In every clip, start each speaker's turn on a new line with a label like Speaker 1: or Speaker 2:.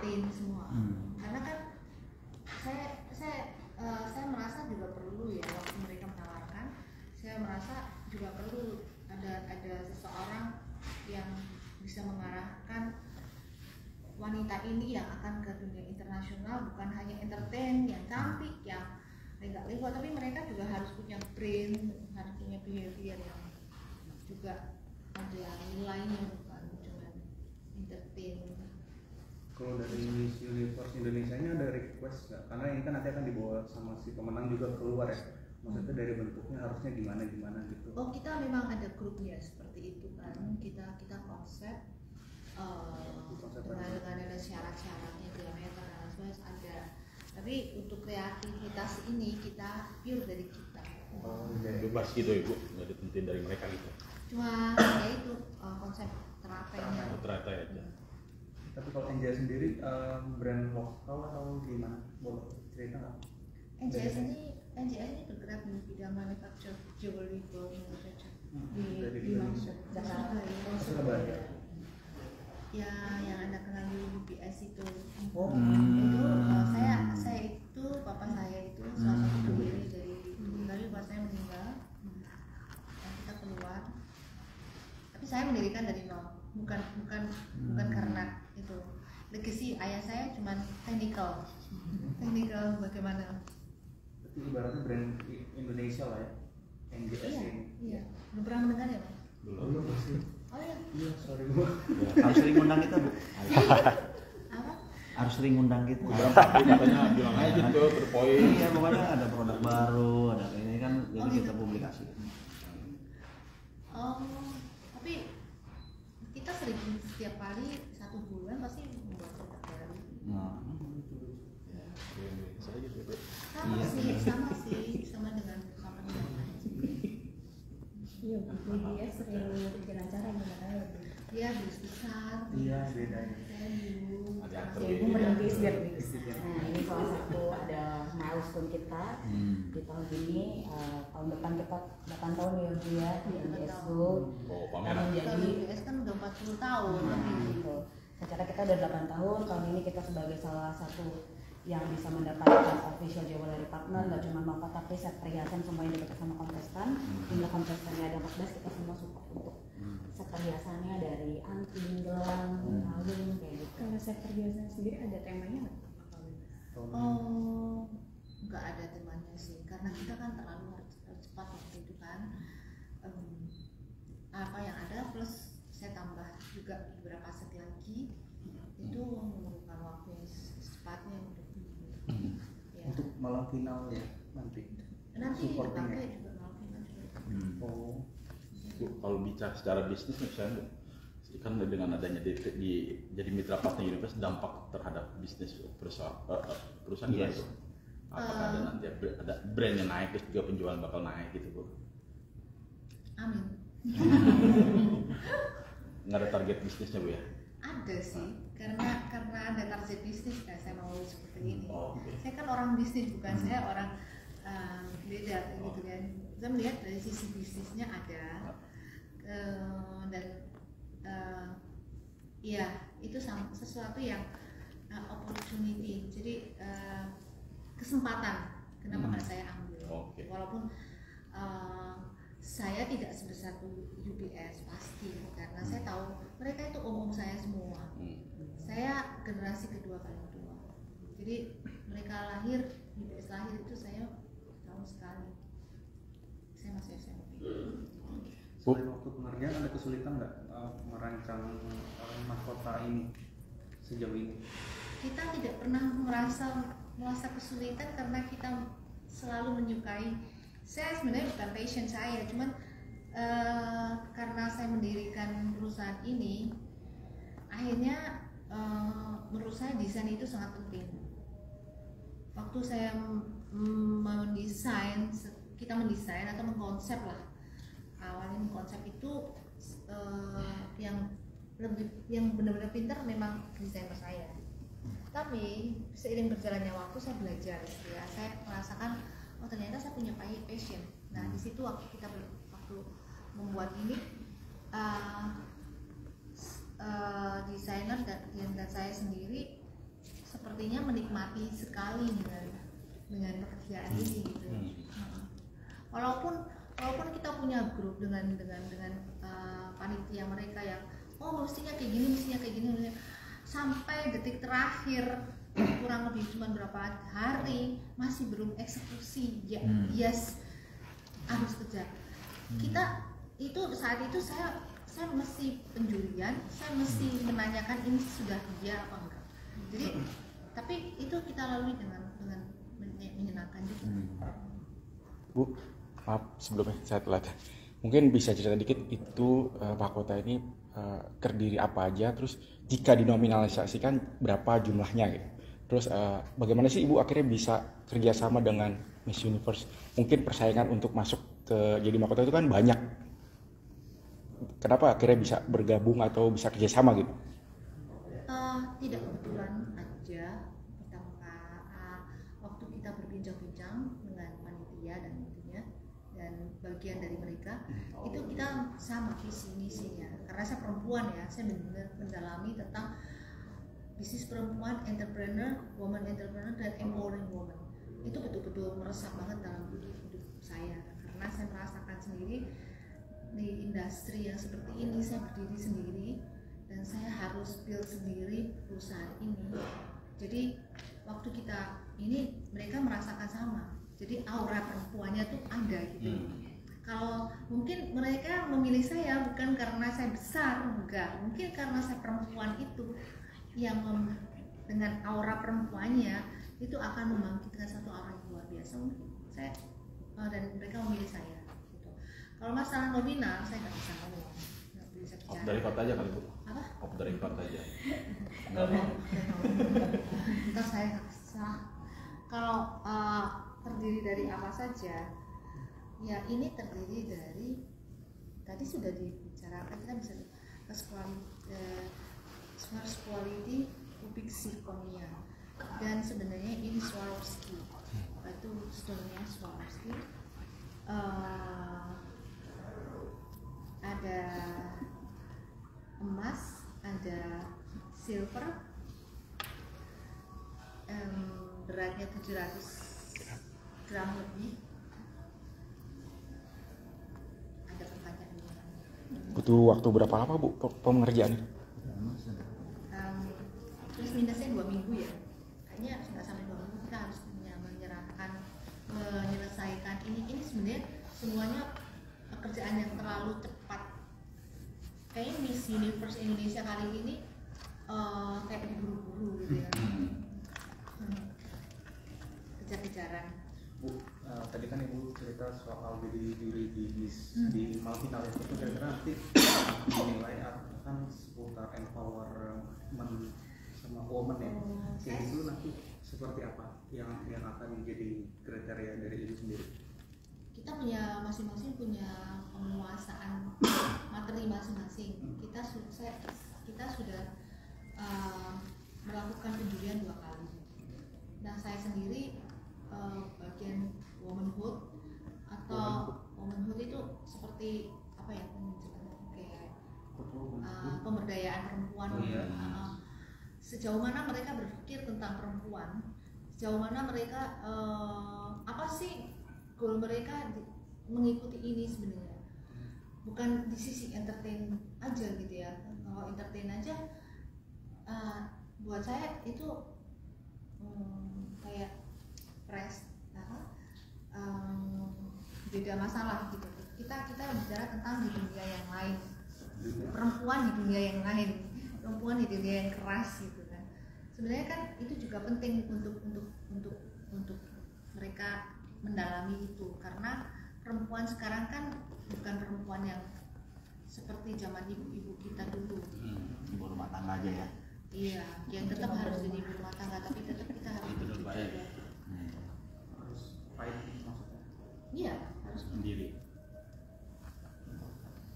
Speaker 1: entertain semua. Karena kan saya merasa juga perlu ya, waktu mereka menawarkan, saya merasa juga perlu ada seseorang yang bisa mengarahkan wanita ini yang akan ke dunia internasional, bukan hanya entertain yang cantik, yang legal, tapi mereka juga harus punya brain, harus punya behavior yang juga ada nilainya, bukan cuma entertain.
Speaker 2: Kalau dari Miss Universe Indonesia-nya ada request nggak? Karena ini kan nanti akan dibawa sama si pemenang juga keluar ya. Maksudnya dari bentuknya harusnya gimana gitu.
Speaker 1: Oh, kita memang ada grupnya seperti itu kan. Kita konsep dengan ada syarat-syaratnya, diameter dan sebagainya ada. Tapi untuk kreativitas ini kita pure dari kita.
Speaker 3: Bebas gitu ya Bu, nggak ditentuin dari mereka gitu.
Speaker 1: Cuma ya itu konsep terapainya.
Speaker 3: Teratai aja.
Speaker 2: Tapi kalau NJS sendiri brand lokal atau gimana? Boleh cerita nggak?
Speaker 1: NJS ini bergerak di bidang manufacture jewelry manufacture di
Speaker 2: Surabaya.
Speaker 1: Ya, yang Anda kenal di UPS itu.
Speaker 2: Oh.
Speaker 1: Itu saya itu bapak saya itu salah satu pendiri dari itu. Tapi bapak saya meninggal, kita keluar. Tapi saya mendirikan dari nol, bukan karena itu. Legacy ayah saya cuma technical bagaimana.
Speaker 2: Berarti ibaratnya brand Indonesia lah ya, NJS ini.
Speaker 1: Iya. Belum pernah mendengar ya, Pak?
Speaker 2: Belum sih.
Speaker 1: Oh iya.
Speaker 2: Iya, sorry Bu.
Speaker 4: Harus sering undang kita Bu.
Speaker 1: Apa?
Speaker 4: Harus sering undang kita.
Speaker 3: Katanya bilang aja gitu berpoin.
Speaker 4: Iya, pokoknya ada produk baru, ada ini kan jadi kita publikasi.
Speaker 1: Tapi kita sering setiap kali 1 bulan pasti membuat produk baru. Sama dengan company yang lain.
Speaker 5: Iya, BBS sering bikin acara gimana ya?
Speaker 1: Iya, bis besar.
Speaker 2: Iya, beda ya.
Speaker 1: Saya dulu.
Speaker 5: Ibu merintis biar Nah, ini salah satu ada milestone kita di tahun ini. Tahun depan kita 8 tahun ya Bu ya di BBS Group.
Speaker 3: Oh, pameran.
Speaker 1: Kalau BBS kan udah 40 tahun lebih.
Speaker 5: Gitu. Secara kita udah 8 tahun. Tahun ini kita sebagai salah satu yang bisa mendapatkan official jewelry partner, nggak cuma bapak tapi set perhiasan semuanya dipakai sama kontestan. Jumlah kontestannya ada 14, kita semua support untuk set perhiasannya dari anting, gelang, kalung kayak gitu.
Speaker 6: Kalau set perhiasan sendiri ada temanya nggak?
Speaker 1: Oh, nggak ada temanya sih, karena kita kan terlalu harus cepat waktu itu kan. Apa yang ada plus saya tambah juga beberapa set lagi, itu memerlukan waktu yang secepatnya untuk ya.
Speaker 2: Untuk malam final ya nanti
Speaker 1: dipakai juga malam final juga.
Speaker 2: Oh.
Speaker 3: Bu, kalau bicara secara bisnis misalnya kan dengan adanya jadi mitra partner Universe dampak terhadap bisnis perusahaan gimana itu? Apakah ada nanti ada brand yang naik terus juga penjualan bakal naik gitu Bu?
Speaker 1: Amin.
Speaker 3: Nggak ada target bisnisnya Bu ya?
Speaker 1: Ada sih, karena ada target bisnis kan saya mau seperti ini.
Speaker 3: Okay.
Speaker 1: Saya kan orang bisnis, bukan saya orang beda gitu kan. Saya melihat dari sisi bisnisnya ada dan ya itu sesuatu yang opportunity, jadi kesempatan. Kenapa nggak saya ambil?
Speaker 3: Okay.
Speaker 1: Walaupun saya tidak sebesar UPS pasti, karena saya tahu mereka itu om saya semua. Saya generasi kedua paling tua, jadi mereka lahir, UPS lahir itu saya tahu sekali. Saya masih SMP.
Speaker 2: Selain waktu pengerjaan ada kesulitan nggak merancang mahkota ini sejauh ini?
Speaker 1: Kita tidak pernah merasa kesulitan karena kita selalu menyukai. Saya sebenarnya bukan passion saya, cuman karena saya mendirikan perusahaan ini, akhirnya menurut saya desain itu sangat penting. Waktu saya mendesain, kita mendesain atau mengkonsep lah, awalnya mengkonsep itu yang benar-benar pintar memang desainer saya. Tapi seiring berjalannya waktu saya belajar, ya saya merasakan oh ternyata saya punya passion. Nah di situ waktu membuat ini desainer dan saya sendiri kebahagiaan ini gitu. Walaupun kita punya grup dengan panitia mereka yang mestinya kayak gini, sampai detik terakhir kurang lebih cuma berapa hari masih belum eksekusi ya. Yes, harus kerja. Kita itu saat itu saya mesti penjurian, saya mesti menanyakan ini sudah iya apa enggak. Jadi tapi itu kita lalui dengan menyenangkan juga.
Speaker 7: Bu, maaf sebelumnya saya telat. Mungkin bisa cerita dikit itu mahkota ini terdiri apa aja, terus jika dinominalisasikan berapa jumlahnya gitu. Terus bagaimana sih Ibu akhirnya bisa kerjasama dengan Miss Universe? Mungkin persaingan untuk masuk ke jadi mahkota itu kan banyak. Kenapa akhirnya bisa bergabung atau bisa kerjasama gitu?
Speaker 1: Tidak kebetulan aja. Pertama waktu kita berbincang-bincang dengan panitia dan bagian dari mereka, itu kita sama visi misinya. Karena saya perempuan ya, saya benar-benar mendalami tentang bisnis perempuan, woman entrepreneur dan empowering woman. Itu betul-betul meresap banget dalam hidup saya. Karena saya merasakan sendiri di industri yang seperti ini, saya berdiri sendiri dan saya harus build sendiri perusahaan ini. Jadi waktu kita ini mereka merasakan sama. Jadi aura perempuannya tuh ada gitu. Kalau mungkin mereka memilih saya bukan karena saya besar, enggak. Mungkin karena saya perempuan itu yang dengan aura perempuannya itu akan membangkitkan satu aura yang luar biasa. Saya dan mereka memilih saya. Gitu. Kalau masalah nominal saya nggak bisa ngomong, nggak bisa bicara.
Speaker 3: Off dari record aja kali Bu.
Speaker 1: Apa?
Speaker 3: Off dari record aja.
Speaker 1: Ntar saya salah. Kalau terdiri dari apa saja? Ya ini terdiri dari tadi sudah dibicarakan, kita bisa Smart Quality Ubik Zirconia dan sebenarnya ini Swarovski, itu stone-nya Swarovski. Ada emas, ada silver, beratnya 700 gram lebih. Ada pertanyaan.
Speaker 7: Butuh waktu berapa lama Bu pengerjaan itu?
Speaker 1: Terus minusnya 2 minggu ya. Kayaknya nggak sampai 2 minggu kita harus menyelesaikan ini sebenarnya semuanya pekerjaan yang terlalu cepat. Kayaknya Miss Universe Indonesia kali ini kayak diburu-buru gitu ya. Kejar-kejaran.
Speaker 2: Bu, tadi kan Ibu cerita soal jadi juri di Miss di Malvina itu kira-kira nanti menilai akan seputar empowerment sama woman ya. Kayak gitu nanti seperti apa yang akan menjadi kriteria dari Ibu sendiri?
Speaker 1: Kita punya masing-masing punya penguasaan materi masing-masing. Kita sudah melakukan penjurian 2 kali. Nah saya sendiri bagian womanhood atau womanhood itu seperti apa ya, kayak pemberdayaan perempuan. Sejauh mana mereka berpikir tentang perempuan, sejauh mana mereka apa sih goal mereka mengikuti ini sebenarnya, bukan di sisi entertain aja gitu ya. Kalau entertain aja buat saya itu kayak beda masalah gitu. Kita bicara tentang di dunia yang lain, perempuan di dunia yang lain, perempuan di dunia yang keras gitu kan. Sebenarnya kan itu juga penting untuk mereka mendalami itu, karena perempuan sekarang kan bukan perempuan yang seperti zaman ibu-ibu kita dulu.
Speaker 4: Ibu rumah tangga aja ya.
Speaker 1: Iya, yang tetap harus jadi ibu rumah tangga, tapi tetap kita harus
Speaker 3: Betul, Pak, ya.
Speaker 2: Harus fight maksudnya.
Speaker 1: Iya, harus
Speaker 3: Sendiri.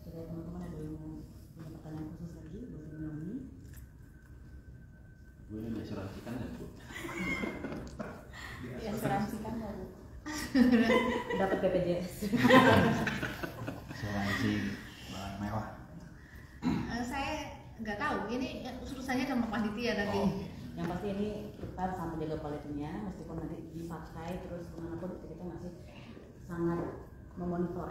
Speaker 5: Jadi teman-teman ada yang punya pertanyaan khusus lagi buat Ibu Naomi?
Speaker 3: Bu ini diasuransikan ya Bu?
Speaker 6: Ya, asuransikan nggak Bu?
Speaker 5: Dapat BPJS.
Speaker 4: Asuransi barang mewah.
Speaker 1: saya nggak tahu, ini urusannya sama panitia nanti.
Speaker 5: Yang pasti ini kita sangat menjaga kualitinya, meskipun nanti dipakai terus kemanapun kita masih sangat memonitor